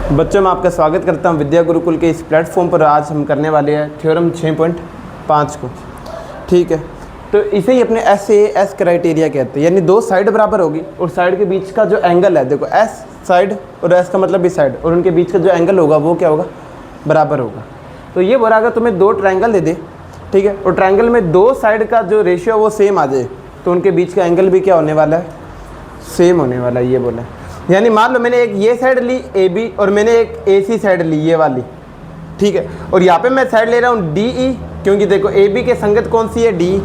बच्चों मैं आपका स्वागत करता हूं विद्या गुरुकुल के इस प्लेटफॉर्म पर। आज हम करने वाले हैं थ्योरम 6.5 को। ठीक है, तो इसे ही अपने एस क्राइटेरिया कहते हैं, यानी दो साइड बराबर होगी और साइड के बीच का जो एंगल है, देखो एस साइड और एस का मतलब भी साइड, और उनके बीच का जो एंगल होगा वो क्या होगा, बराबर होगा। तो ये बोला अगर तुम्हें दो ट्रायंगल दे दे, ठीक है, और ट्रायंगल में दो साइड का जो रेशियो वो सेम आ जाए तो उनके बीच का एंगल भी क्या होने वाला है, सेम होने वाला है। ये बोला, यानी मान लो मैंने एक ये साइड ली ए बी और मैंने एक ए सी साइड ली ये वाली, ठीक है, और यहाँ पे मैं साइड ले रहा हूँ डी ई, क्योंकि देखो ए बी के संगत कौन सी है डी,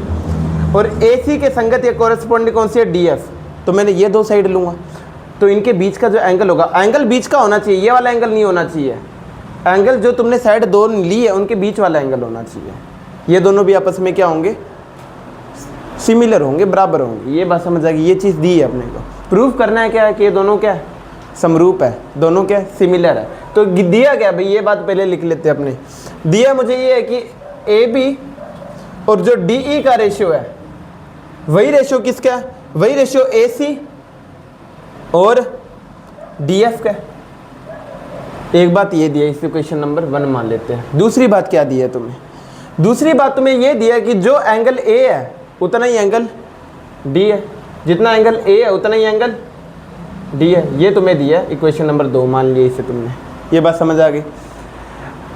और ए सी के संगत या कोरेस्पोंडिंग कौन सी है डी एफ। तो मैंने ये दो साइड लूँगा तो इनके बीच का जो एंगल होगा, एंगल बीच का होना चाहिए, ये वाला एंगल नहीं होना चाहिए। एंगल जो तुमने साइड दो ली है उनके बीच वाला एंगल होना चाहिए। ये दोनों भी आपस में क्या होंगे, सिमिलर होंगे, बराबर होंगे। ये बात समझ आएगी। ये चीज़ दी है अपने को, प्रूफ करना है क्या है कि ये दोनों क्या है, समरूप है, दोनों क्या है, सिमिलर है। तो दिया क्या भाई, ये बात पहले लिख लेते हैं अपने। दिया मुझे ये है कि ए बी और जो डी ई का रेशियो है वही रेशियो किसका है, वही रेशियो ए सी और डी एफ का है। एक बात ये दिया, इसे क्वेश्चन नंबर 1 मान लेते हैं। दूसरी बात क्या दी है तुम्हें, दूसरी बात तुम्हें ये दिया कि जो एंगल ए है उतना ही एंगल डी है, जितना एंगल ए है उतना ही एंगल डी है। ये तुम्हें दिया है, इक्वेशन नंबर 2 मान लिया इसे तुमने। ये बात समझ आ गई।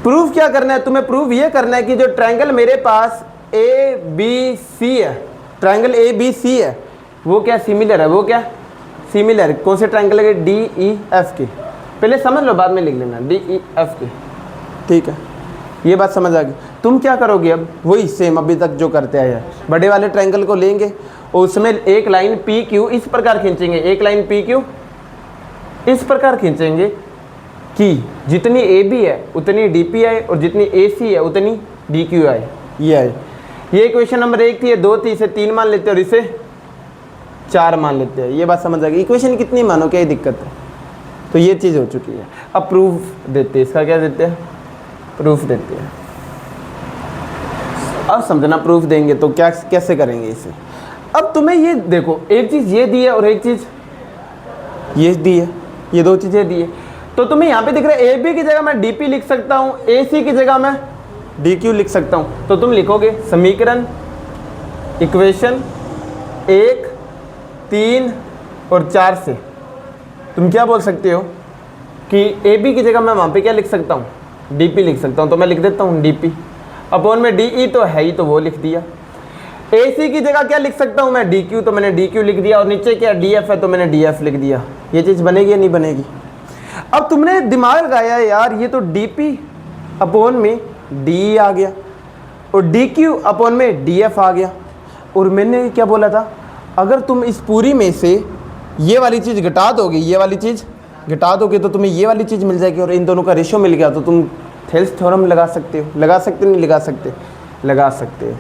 प्रूफ क्या करना है तुम्हें, प्रूफ ये करना है कि जो ट्रायंगल मेरे पास ए बी सी है, ट्रायंगल ए बी सी है, वो क्या सिमिलर है, वो क्या सिमिलर, कौन से ट्रायंगल है, डी ई एफ की। पहले समझ लो बाद में लिख लेना, डी ई एफ की, ठीक है। ये बात समझ आ गई। तुम क्या करोगे अब, वही सेम अभी तक जो करते आए हैं, बड़े वाले ट्रायंगल को लेंगे और उसमें एक लाइन पी क्यू इस प्रकार खींचेंगे, एक लाइन पी क्यू इस प्रकार खींचेंगे कि जितनी ए बी है उतनी डी पी आए और जितनी ए सी है उतनी डी क्यू आए। ये आए। ये इक्वेशन नंबर 1 थी, 2 थी, इसे 3 मान लेते हैं और इसे 4 मान लेते हैं। ये बात समझ आ गई। इक्वेशन कितनी मानो, क्या दिक्कत है। तो ये चीज़ हो चुकी है। अब प्रूफ देते हैं, इसका क्या देते हैं, प्रूफ देते हैं। अब समझना, प्रूफ देंगे तो क्या कैसे करेंगे इसे। अब तुम्हें ये देखो, एक चीज़ ये दी है और एक चीज़ ये दी है, ये दो चीज़ें दी है। तो तुम्हें यहाँ पे दिख रहा है ए बी की जगह मैं डी पी लिख सकता हूँ, ए सी की जगह मैं डी क्यू लिख सकता हूँ। तो तुम लिखोगे समीकरण, इक्वेशन 1, 3 और 4 से तुम क्या बोल सकते हो कि ए बी की जगह मैं वहाँ पे क्या लिख सकता हूँ, डी पी लिख सकता हूँ। तो मैं लिख देता हूँ डी पी अपॉन में डी ई, तो है ही तो वो लिख दिया। ए सी की जगह क्या लिख सकता हूँ मैं, डी क्यू, तो मैंने डी क्यू लिख दिया, और नीचे क्या डी एफ है तो मैंने डी एफ लिख दिया। ये चीज़ बनेगी या नहीं बनेगी। अब तुमने दिमाग लगाया यार, ये तो डी पी अपॉन में डी आ गया और डी क्यू अपॉन में डी एफ आ गया। और मैंने क्या बोला था, अगर तुम इस पूरी में से ये वाली चीज़ घटा दोगे, ये वाली चीज़ घटा दोगे तो तुम्हें ये वाली चीज़ मिल जाएगी और इन दोनों का रेशियो मिल गया तो तुम थेल्स थ्योरम लगा सकते हो। लगा सकते नहीं लगा सकते, लगा सकते हो।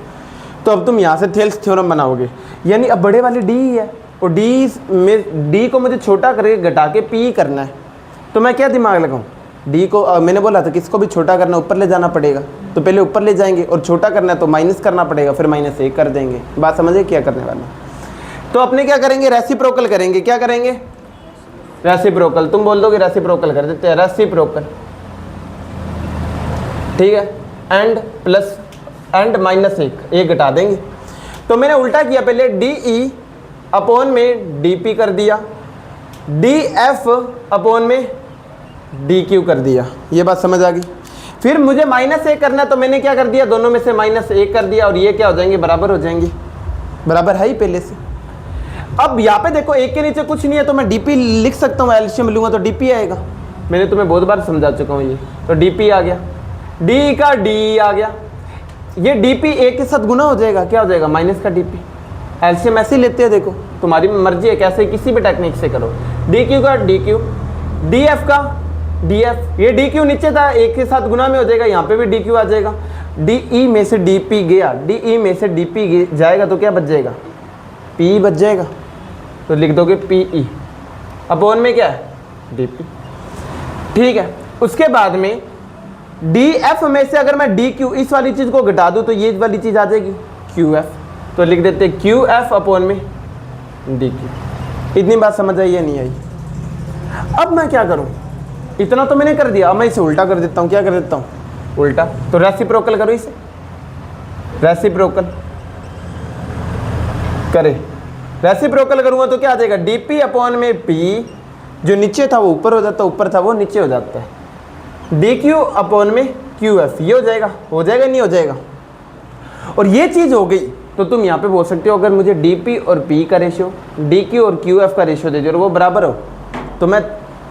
तो अब तुम यहाँ से थेल्स थ्योरम बनाओगे, यानी अब बड़े वाली डी है और डी में डी को मुझे छोटा करके घटा के पी करना है। तो मैं क्या दिमाग लगाऊँ, डी को मैंने बोला था किसको भी छोटा करना ऊपर ले जाना पड़ेगा, तो पहले ऊपर ले जाएंगे और छोटा करना है तो माइनस करना पड़ेगा, फिर -1 कर देंगे। बात समझे क्या करने वाले। तो अपने क्या करेंगे, रेसिप्रोकल करेंगे। क्या करेंगे, रेसिप्रोकल। तुम बोल दोगे रेसिप्रोकल कर देते हैं, रेसिप्रोकल, ठीक है। एंड प्लस एंड -1 एक घटा देंगे। तो मैंने उल्टा किया, पहले डी ई अपॉन में डी पी कर दिया, डी एफ अपॉन में डी क्यू कर दिया। ये बात समझ आ गई। फिर मुझे -1 करना है तो मैंने क्या कर दिया, दोनों में से -1 कर दिया और ये क्या हो जाएंगे, बराबर हो जाएंगे। बराबर है ही पहले से। अब यहाँ पे देखो एक के नीचे कुछ नहीं है तो मैं डी पी लिख सकता हूँ, एलसीएम लूँगा तो डी पी आएगा। मैंने तुम्हें बहुत बार समझा चुका हूँ ये। तो डी पी आ गया, डी का डी आ गया, ये डी पी एक के साथ गुना हो जाएगा, क्या हो जाएगा, माइनस का डी पी। एलसीएम ऐसे ही लेते हैं, देखो तुम्हारी मर्जी है कैसे, किसी भी टेक्निक से करो। डी क्यू का डी क्यू, डी एफ का डी एफ, ये डी क्यू नीचे था एक के साथ गुना में हो जाएगा, यहाँ पे भी डी क्यू आ जाएगा। डी ई में से डी पी गया, डी ई में से डी पी जाएगा तो क्या बच जाएगा, पी बच जाएगा। तो लिख दोगे पी ई अपॉन में क्या है, डी पी, ठीक है। उसके बाद में डी एफ में से अगर मैं डी क्यू इस वाली चीज़ को घटा दूँ तो ये वाली चीज़ आ जाएगी क्यू एफ, तो लिख देते क्यू एफ अपॉन में डी क्यू। इतनी बात समझ आई या नहीं आई। अब मैं क्या करूं, इतना तो मैंने कर दिया, अब मैं इसे उल्टा कर देता हूँ। क्या कर देता हूँ? उल्टा। तो रेसिप्रोकल करो इसे, रेसिप्रोकल करे, रेसिप्रोकल करूँगा तो क्या आ जाएगा? dp अपॉन में p, जो नीचे था वो ऊपर हो जाता है, ऊपर था वो नीचे हो जाता है, dq अपॉन में qf, ये हो जाएगा, हो जाएगा नहीं हो जाएगा? और ये चीज़ हो गई तो तुम यहाँ पे बोल सकते हो अगर मुझे dp और p का रेशियो, dq और qf का रेशियो दे दो और वो बराबर हो, तो मैं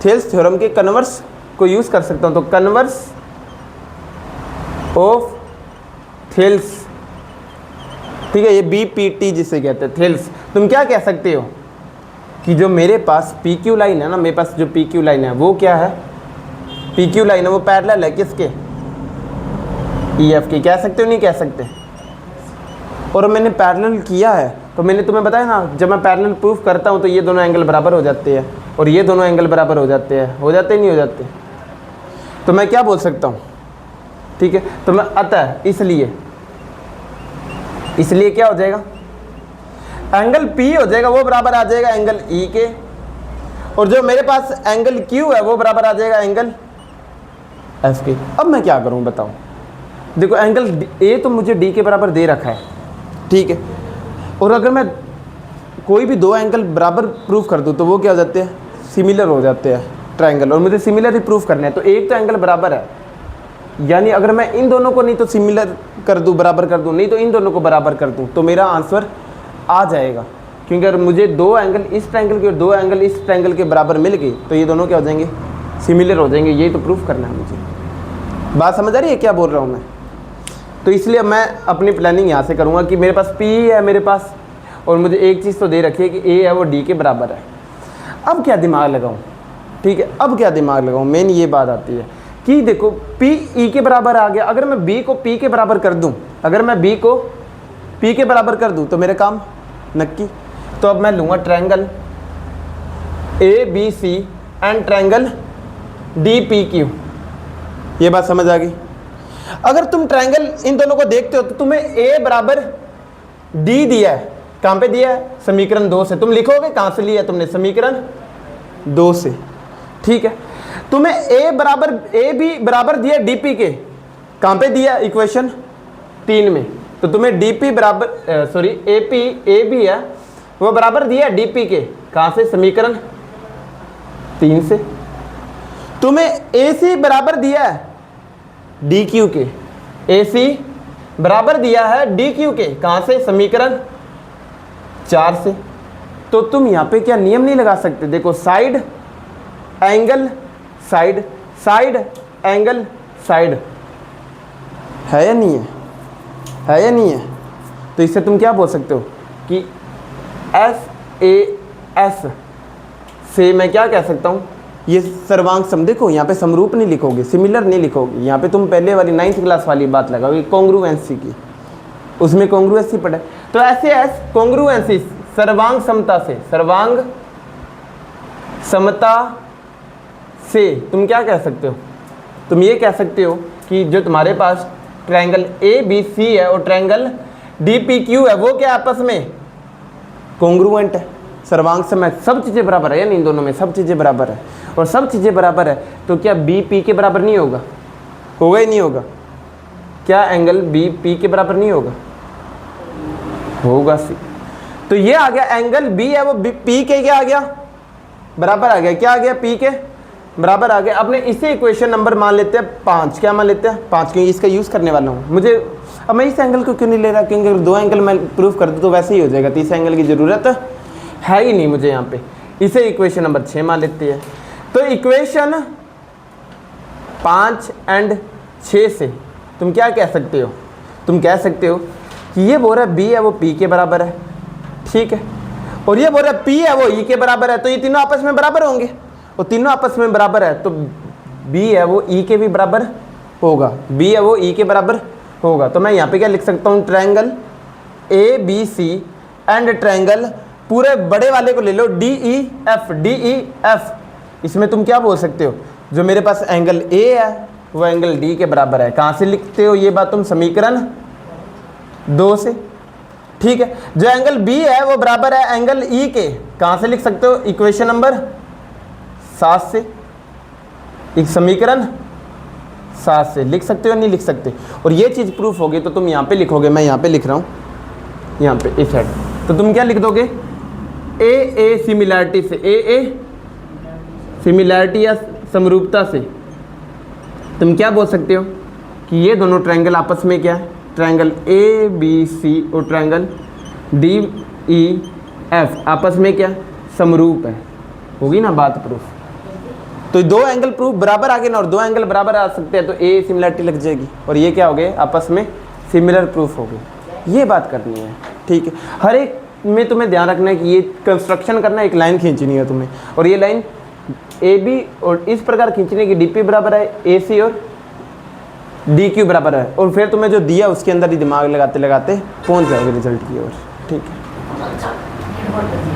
थेल्स थ्योरम के कन्वर्स को यूज़ कर सकता हूँ। तो कन्वर्स ऑफ थेल्स, ठीक है, ये BPT जिसे कहते हैं थेल्स। तुम क्या कह सकते हो कि जो मेरे पास PQ लाइन है ना, मेरे पास जो PQ लाइन है वो क्या है? PQ लाइन है वो पैरेलल है किसके? EF की। कह सकते हो नहीं कह सकते? और मैंने पैरेलल किया है तो मैंने तुम्हें बताया ना, जब मैं पैरेलल प्रूफ करता हूँ तो ये दोनों एंगल बराबर हो जाते हैं और ये दोनों एंगल बराबर हो जाते हैं। हो जाते नहीं हो जाते? तो मैं क्या बोल सकता हूँ? ठीक है, तो मैं अतः इसलिए क्या हो जाएगा? एंगल P हो जाएगा वो बराबर आ जाएगा एंगल E के, और जो मेरे पास एंगल Q है वो बराबर आ जाएगा एंगल F के। अब मैं क्या करूं बताओ? देखो एंगल A तो मुझे D के बराबर दे रखा है, ठीक है, और अगर मैं कोई भी दो एंगल बराबर प्रूफ कर दूं तो वो क्या हो जाते हैं? सिमिलर हो जाते हैं, ट्रायंगल, और मुझे सिमिलर ही प्रूफ करना है। तो एक तो एंगल बराबर है, यानी अगर मैं इन दोनों को नहीं तो सिमिलर कर दूं, बराबर कर दूं, नहीं तो इन दोनों को बराबर कर दूं, तो मेरा आंसर आ जाएगा। क्योंकि अगर मुझे दो एंगल इस ट्रायंगल के और दो एंगल इस ट्रायंगल के बराबर मिल गए तो ये दोनों क्या हो जाएंगे? सिमिलर हो जाएंगे। यही तो प्रूफ करना है मुझे। बात समझ आ रही है क्या बोल रहा हूँ मैं? तो इसलिए मैं अपनी प्लानिंग यहाँ से करूँगा कि मेरे पास P है मेरे पास, और मुझे एक चीज़ तो दे रखी है कि A है वो D के बराबर है। अब क्या दिमाग लगाऊँ? ठीक है, अब क्या दिमाग लगाऊँ? मेन ये बात आती है कि देखो P E के बराबर आ गया, अगर मैं B को P के बराबर कर दूं, अगर मैं B को P के बराबर कर दूं तो मेरे काम नक्की। तो अब मैं लूँगा triangle ABC and triangle DPQ। ये बात समझ आ गई? अगर तुम ट्रायंगल इन दोनों को देखते हो तो तुम्हें A बराबर D दिया है, कहाँ पे दिया है? समीकरण 2 से। तुम लिखोगे कहाँ से लिया तुमने? समीकरण 2 से, ठीक है। तुम्हें A भी बराबर दिया DP के, कहाँ पे दिया? इक्वेशन 3 में। तो तुम्हें DP बराबर A भी है वो बराबर दिया DP के, कहाँ से? समीकरण 3 से। तुम्हें AC बराबर दिया है DQ के, AC बराबर दिया है DQ के, कहाँ से? समीकरण 4 से। तो तुम यहाँ पे क्या नियम नहीं लगा सकते? देखो side angle side, side angle side, है या नहीं है? है या नहीं है? तो इससे तुम क्या बोल सकते हो कि SAS से मैं क्या कह सकता हूँ? ये सर्वांग सम। देखो यहाँ पे समरूप नहीं लिखोगे, सिमिलर नहीं लिखोगे, यहाँ पे तुम पहले वाली 9th क्लास वाली बात लगाओगे कॉन्ग्रुएंसी की, उसमें कॉन्ग्रुएंसी पढ़ा। तो SAS कॉन्ग्रुएंसी सर्वांग समता से, सर्वांग समता से तुम क्या कह सकते हो? तुम ये कह सकते हो कि जो तुम्हारे पास ट्रायंगल ABC है और ट्रायंगल DPQ है वो क्या आपस में कॉन्ग्रुएंट है, सर्वांग सम है, सब चीज़ें बराबर है। यानी इन दोनों में सब चीज़ें बराबर है, और सब चीज़ें बराबर है तो क्या BP के बराबर नहीं होगा? होगा ही नहीं होगा? क्या एंगल BP के बराबर नहीं होगा? होगा। सी तो ये आ गया एंगल B है वो P के क्या आ गया? बराबर आ गया। क्या आ गया? P के बराबर आ गया। अपने इसे इक्वेशन नंबर मान लेते हैं 5। क्या मान लेते हैं? 5, क्योंकि इसका यूज़ करने वाला हूँ मुझे। अब मैं इस एंगल को क्यों नहीं ले रहा? क्योंकि अगर दो एंगल मैं प्रूफ कर दूँ तो वैसे ही हो जाएगा, तीसरे एंगल की ज़रूरत है ही नहीं मुझे यहाँ पे। इसे इक्वेशन नंबर 6 मान लेते हैं। तो इक्वेशन 5 और 6 से तुम क्या कह सकते हो? तुम कह सकते हो कि ये बोल रहा है B है वो P के बराबर है, ठीक है, और ये बोल रहा है P है वो E के बराबर है। तो ये तीनों आपस में बराबर होंगे, और तीनों आपस में बराबर है तो B है वो E के भी बराबर होगा, B है वो E के बराबर होगा। तो मैं यहाँ पे क्या लिख सकता हूँ? ट्रायंगल ABC एंड ट्रायंगल पूरे बड़े वाले को ले लो DEF। इसमें तुम क्या बोल सकते हो? जो मेरे पास एंगल A है वो एंगल D के बराबर है। कहाँ से लिखते हो ये बात तुम? समीकरण 2 से, ठीक है। जो एंगल B है वो बराबर है एंगल E के, कहाँ से लिख सकते हो? इक्वेशन नंबर 7 से। एक समीकरण 7 से लिख सकते हो नहीं लिख सकते। और ये चीज़ प्रूफ होगी तो तुम यहाँ पे लिखोगे, मैं यहाँ पे लिख रहा हूँ, यहाँ पे इस साइड, तो तुम क्या लिख दोगे, ए सिमिलैरिटी से, ए सिमिलैरिटी या समरूपता से तुम क्या बोल सकते हो कि ये दोनों ट्रायंगल आपस में क्या है, ट्रायंगल ए बी सी और ट्रायंगल डी ई एफ आपस में क्या समरूप है। होगी ना बात प्रूफ। तो दो एंगल प्रूफ बराबर आ गए ना, और दो एंगल बराबर आ सकते हैं तो ए सिमिलरिटी लग जाएगी और ये क्या हो गए आपस में सिमिलर प्रूफ हो गए। ये बात करनी है, ठीक है। हर एक में तुम्हें ध्यान रखना है कि ये कंस्ट्रक्शन करना, एक लाइन खींचनी है तुम्हें, और ये लाइन ए बी और इस प्रकार खींचने की डी पी बराबर है ए सी और डी क्यू बराबर है, और फिर तुम्हें जो दिया उसके अंदर ही दिमाग लगाते लगाते पहुंच जाओगे रिजल्ट की ओर, ठीक है।